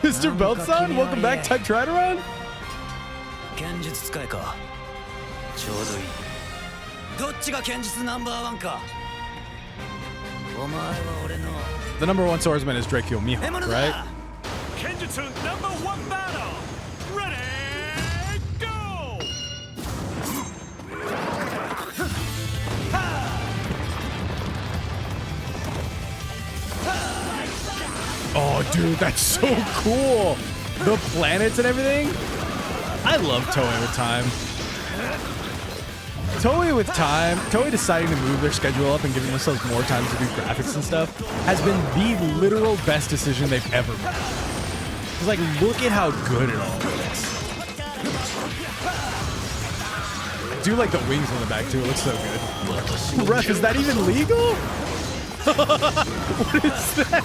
Mr. Beltson, welcome back. Type Trideron. 剣術使いか。ちょうどいい。どっちが剣術ナンバーワンか。お前は俺の。The number one swordsman is Draco Miho, right? Kenjutsu number one battle. Ready, go! Oh, dude, that's so cool. The planets and everything. I love Toei with time. Toei with time, Toei deciding to move their schedule up and giving themselves more time to do graphics and stuff has been the literal best decision they've ever made. It's like, look at how good it all looks. I do like the wings on the back too, it looks so good. Ref, is that even legal? What is that?